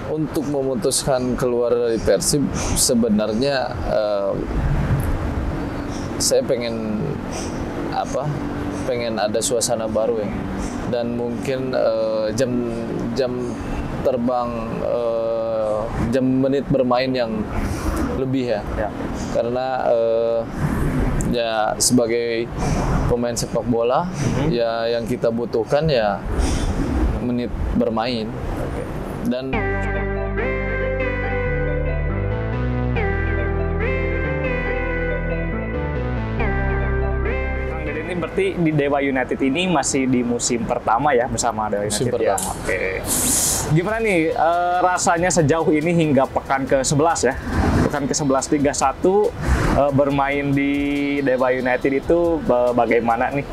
untuk memutuskan keluar dari Persib sebenarnya saya pengen ada suasana baru ya, dan mungkin jam terbang, jam menit bermain yang lebih ya. Karena ya sebagai pemain sepak bola ya yang kita butuhkan ya menit bermain. Dan ini berarti di Dewa United ini masih di musim pertama ya bersama Dewa United ya. Oke. Gimana nih rasanya sejauh ini hingga pekan ke-11 ya? Pekan ke-11 Liga 1 bermain di Dewa United itu bagaimana nih?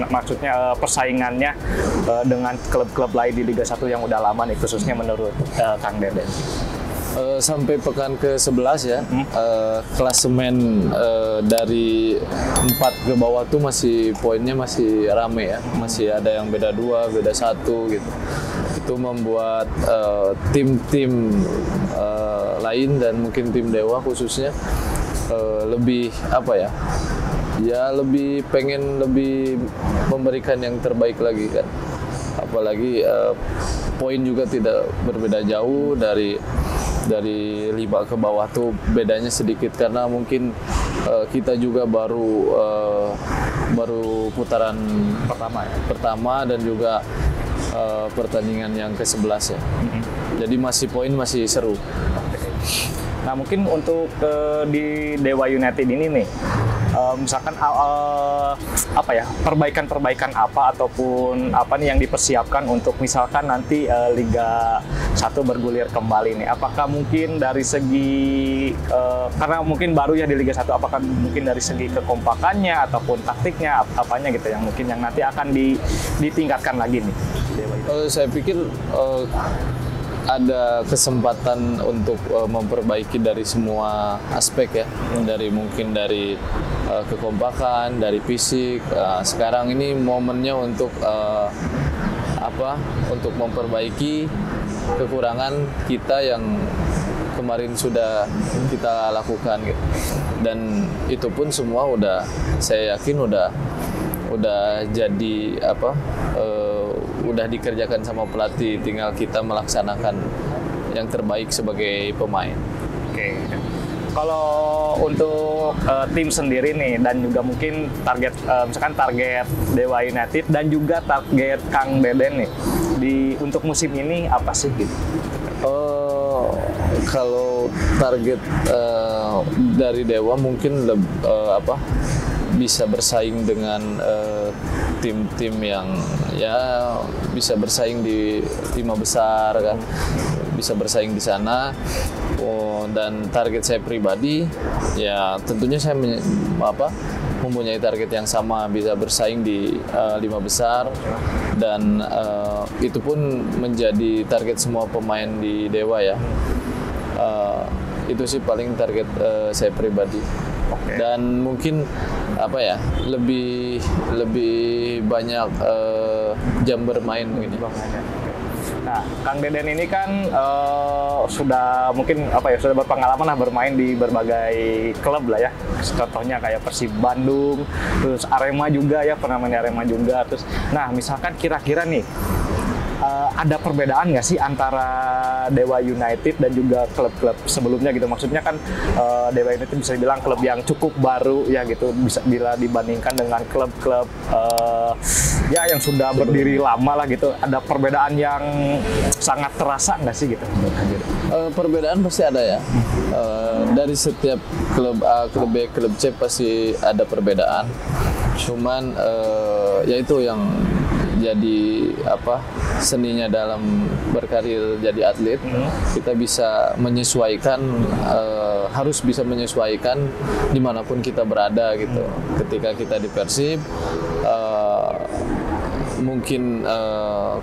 Maksudnya persaingannya dengan klub-klub lain di Liga 1 yang udah lama nih, khususnya menurut Kang Deden? Sampai pekan ke-11 ya, klasemen dari 4 ke bawah tuh masih poinnya masih rame ya, masih ada yang beda 2, beda 1 gitu. Itu membuat tim-tim lain dan mungkin tim Dewa khususnya lebih lebih pengen lebih memberikan yang terbaik lagi kan. Apalagi poin juga tidak berbeda jauh dari 5 ke bawah tuh bedanya sedikit, karena mungkin kita juga baru putaran pertama dan juga pertandingan yang ke-11 ya. Jadi poin masih seru. Nah mungkin untuk di Dewa United ini nih, misalkan perbaikan-perbaikan apa ataupun apa nih yang dipersiapkan untuk misalkan nanti Liga 1 bergulir kembali nih. Apakah mungkin dari segi karena mungkin baru ya di Liga 1, apakah mungkin dari segi kekompakannya ataupun taktiknya apanya gitu yang mungkin yang nanti akan ditingkatkan lagi nih Dewa United? Saya pikir ada kesempatan untuk memperbaiki dari semua aspek ya, mungkin dari kekompakan, dari fisik. Sekarang ini momennya untuk untuk memperbaiki kekurangan kita yang kemarin sudah kita lakukan gitu. Dan itu pun semua saya yakin udah jadi udah dikerjakan sama pelatih, tinggal kita melaksanakan yang terbaik sebagai pemain. Oke. Kalau untuk tim sendiri nih dan juga mungkin target misalkan target Dewa United dan juga target Kang Deden nih untuk musim ini apa sih gitu? Kalau target dari Dewa mungkin bisa bersaing dengan tim-tim yang ya bisa bersaing di 5 besar kan, bisa bersaing di sana. Dan target saya pribadi ya tentunya saya mempunyai target yang sama, bisa bersaing di 5 besar, dan itu pun menjadi target semua pemain di Dewa ya. Itu sih paling target saya pribadi. Okay. Dan mungkin lebih banyak jam bermain mungkin. Nah, Kang Deden ini kan sudah sudah berpengalaman lah bermain di berbagai klub lah ya. Contohnya kayak Persib Bandung, terus Arema juga ya, pernah main di Arema juga. Terus, nah misalkan kira-kira nih ada perbedaan nggak sih antara Dewa United dan juga klub-klub sebelumnya gitu? Maksudnya kan Dewa United bisa dibilang klub yang cukup baru ya gitu, bisa bila dibandingkan dengan klub-klub ya yang sudah berdiri lama lah gitu. Ada perbedaan yang sangat terasa nggak sih gitu? Perbedaan pasti ada ya. Dari setiap klub A, klub B, klub C pasti ada perbedaan. Cuman ya itu yang jadi seninya dalam berkarir jadi atlet. Kita bisa menyesuaikan, harus bisa menyesuaikan dimanapun kita berada gitu. Ketika kita di Persib, mungkin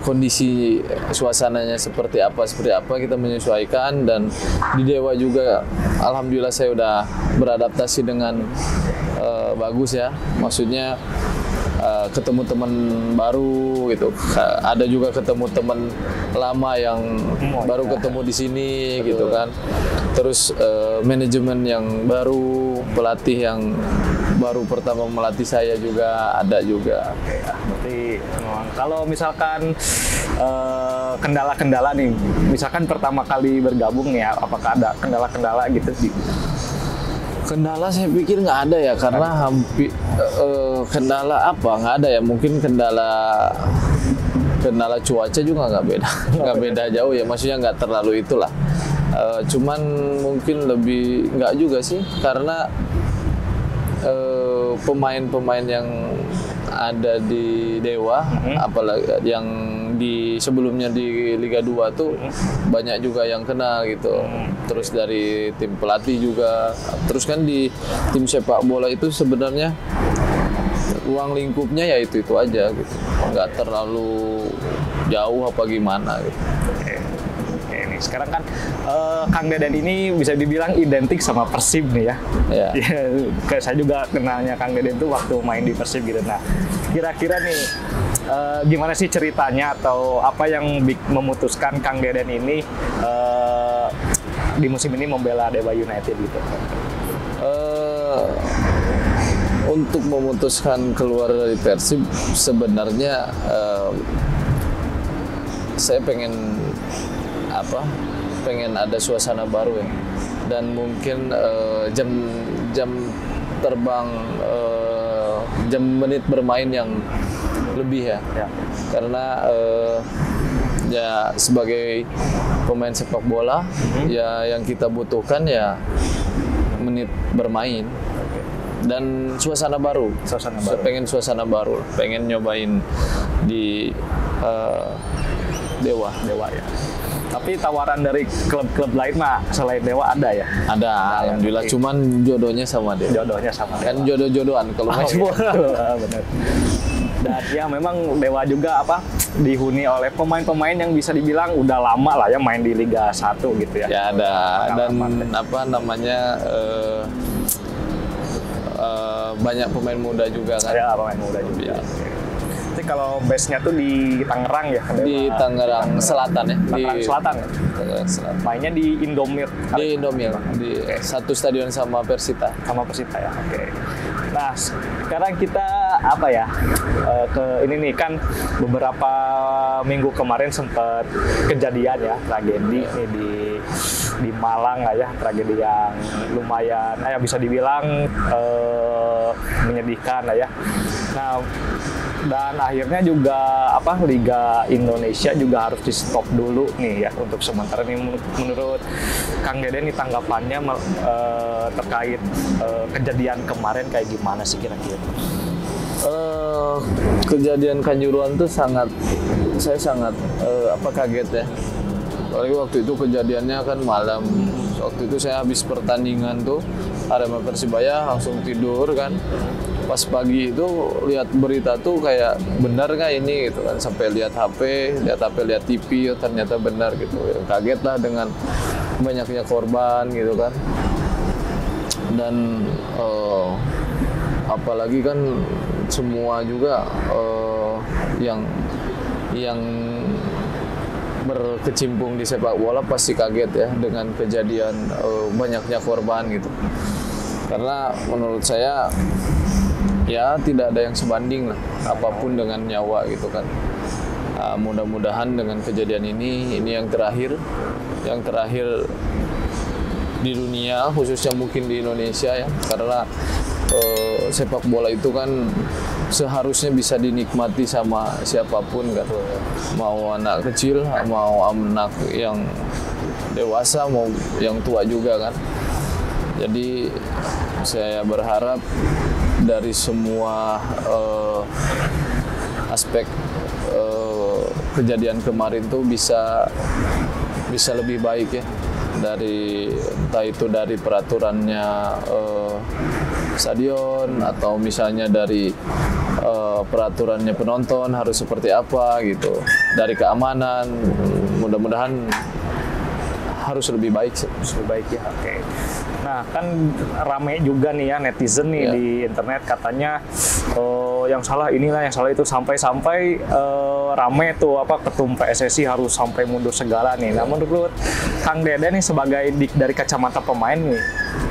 kondisi suasananya seperti apa kita menyesuaikan. Dan di Dewa juga alhamdulillah saya udah beradaptasi dengan bagus ya, maksudnya ketemu teman baru gitu. Ada juga ketemu teman lama yang baru ketemu di sini gitu kan. Terus manajemen yang baru, pelatih yang baru pertama melatih saya juga ada juga. Oke, ya. Berarti kalau misalkan kendala-kendala nih, misalkan pertama kali bergabung ya, apakah ada kendala-kendala gitu? Kendala saya pikir nggak ada ya, karena hampir kendala apa nggak ada ya, mungkin kendala cuaca juga nggak beda, nggak beda jauh ya, maksudnya nggak terlalu itulah. Cuman mungkin lebih nggak juga sih, karena pemain-pemain yang ada di Dewa, apalagi yang di sebelumnya di Liga 2 tuh banyak juga yang kenal gitu. Terus dari tim pelatih juga. Terus kan di tim sepak bola itu sebenarnya ruang lingkupnya ya itu aja gitu. Nggak terlalu jauh apa gimana gitu. Nih, sekarang kan Kang Deden ini bisa dibilang identik sama Persib nih ya. Ya. Kayak saya juga kenalnya Kang Deden tuh waktu main di Persib gitu. Nah, kira-kira nih gimana sih ceritanya atau apa yang memutuskan Kang Deden ini di musim ini membela Dewa United gitu? Untuk memutuskan keluar dari Persib sebenarnya saya pengen ada suasana baru ya, dan mungkin jam terbang, jam menit bermain yang lebih ya. Karena ya sebagai pemain sepak bola ya yang kita butuhkan ya menit bermain dan suasana baru. Saya pengen suasana baru, pengen nyobain di Dewa ya. Tapi tawaran dari klub-klub lain mah selain Dewa ada ya? Ada, alhamdulillah. Ya, cuman jodohnya sama Dewa. Kan jodoh-jodohan kalau main bola. Benar. Dan ya memang Dewa juga dihuni oleh pemain-pemain yang bisa dibilang udah lama lah ya main di Liga 1 gitu ya. Ya ada, dan banyak pemain muda juga kan. Ya, pemain muda juga. Ya. Kalau base-nya tuh di Tangerang ya? Di Tangerang Selatan ya. Tangerang Selatan ya? Mainnya di Indomir? Di Indomir, di satu stadion sama Persita. Sama Persita ya, oke. Nah, sekarang kita ke ini nih kan beberapa minggu kemarin sempat kejadian ya, tragedi nih di Malang lah ya, tragedi yang lumayan bisa dibilang menyedihkan lah ya. Nah, dan akhirnya juga Liga Indonesia juga harus di stop dulu nih ya untuk sementara nih. Menurut Kang Deden nih tanggapannya terkait kejadian kemarin kayak gimana sih kira-kira? Kejadian Kanjuruhan tuh saya sangat kaget ya. Apalagi waktu itu kejadiannya kan malam. Waktu itu saya habis pertandingan tuh Arema Persibaya langsung tidur kan. Pas pagi itu lihat berita tuh kayak benar nggak ini gitu kan, sampai lihat HP, lihat TV, ternyata benar gitu. Kaget lah dengan banyaknya korban gitu kan. Dan apalagi kan semua juga yang berkecimpung di sepak bola pasti kaget ya dengan kejadian banyaknya korban gitu. Karena menurut saya ya tidak ada yang sebanding lah apapun dengan nyawa gitu kan. Mudah-mudahan dengan kejadian ini yang terakhir di dunia, khususnya mungkin di Indonesia ya, karena sepak bola itu kan seharusnya bisa dinikmati sama siapapun kan, mau anak kecil, mau anak yang dewasa, mau yang tua juga kan. Jadi saya berharap dari semua aspek kejadian kemarin tuh bisa lebih baik ya, dari entah itu dari peraturannya stadion atau misalnya dari peraturannya penonton harus seperti apa gitu, dari keamanan. Mudah-mudahan harus lebih baik sih. Lebih baik ya, oke. Nah kan rame juga nih ya netizen nih di internet katanya yang salah inilah, yang salah itu, sampai rame tuh apa ketum PSSI harus sampai mundur segala nih. Nah menurut Kang Deden nih sebagai dari kacamata pemain nih,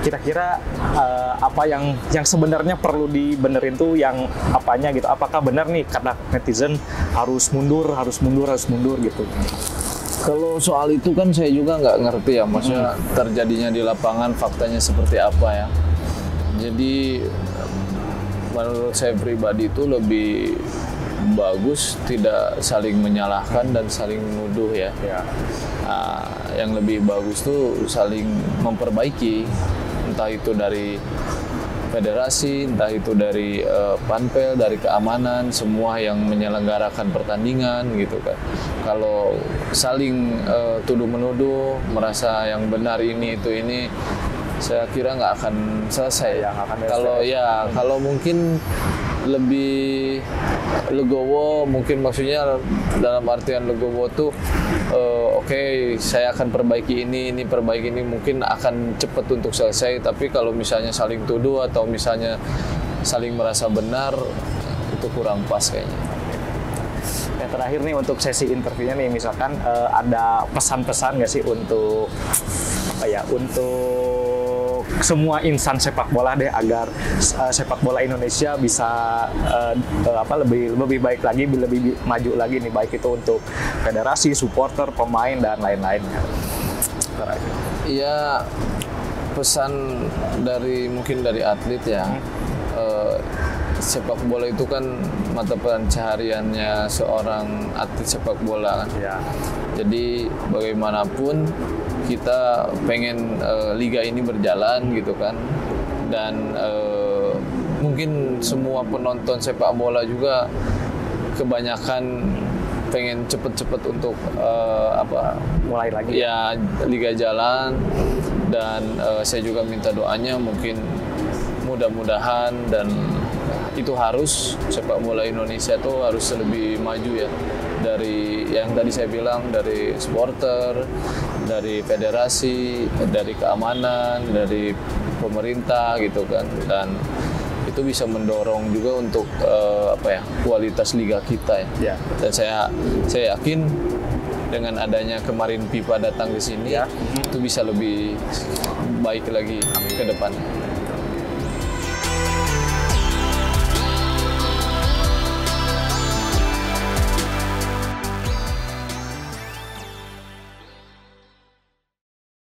kira-kira apa yang sebenarnya perlu dibenerin tuh yang apanya gitu? Apakah benar nih kata netizen harus mundur gitu? Kalau soal itu kan saya juga nggak ngerti ya, maksudnya terjadinya di lapangan faktanya seperti apa ya. Jadi menurut saya pribadi itu lebih bagus tidak saling menyalahkan dan saling menuduh ya. Nah, yang lebih bagus tuh saling memperbaiki, entah itu dari federasi, entah itu dari panpel, dari keamanan, semua yang menyelenggarakan pertandingan gitu kan. Kalau saling tuduh menuduh, merasa yang benar ini, saya kira nggak akan selesai. Kalau mungkin lebih legowo, mungkin maksudnya dalam artian legowo tuh oke, saya akan perbaiki ini perbaiki ini, mungkin akan cepat untuk selesai. Tapi kalau misalnya saling tuduh atau misalnya saling merasa benar, itu kurang pas kayaknya. Yang terakhir nih untuk sesi interviewnya nih, misalkan ada pesan-pesan nggak sih untuk untuk semua insan sepak bola deh, agar sepak bola Indonesia bisa lebih baik lagi, lebih maju lagi nih, baik itu untuk federasi, supporter, pemain dan lain-lainnya. Iya, pesan mungkin dari atlet ya. Sepak bola itu kan mata pencahariannya seorang atlet sepak bola kan. Ya. Jadi bagaimanapun kita pengen liga ini berjalan gitu kan, dan mungkin semua penonton sepak bola juga kebanyakan pengen cepet-cepet untuk mulai lagi ya liga jalan, dan saya juga minta doanya mungkin mudah-mudahan, dan itu harus sepak bola Indonesia tuh harus lebih maju ya, dari yang tadi saya bilang, dari supporter, dari federasi, dari keamanan, dari pemerintah gitu kan, dan itu bisa mendorong juga untuk kualitas liga kita ya. Dan saya yakin dengan adanya kemarin FIFA datang ke sini, itu bisa lebih baik lagi ke depan.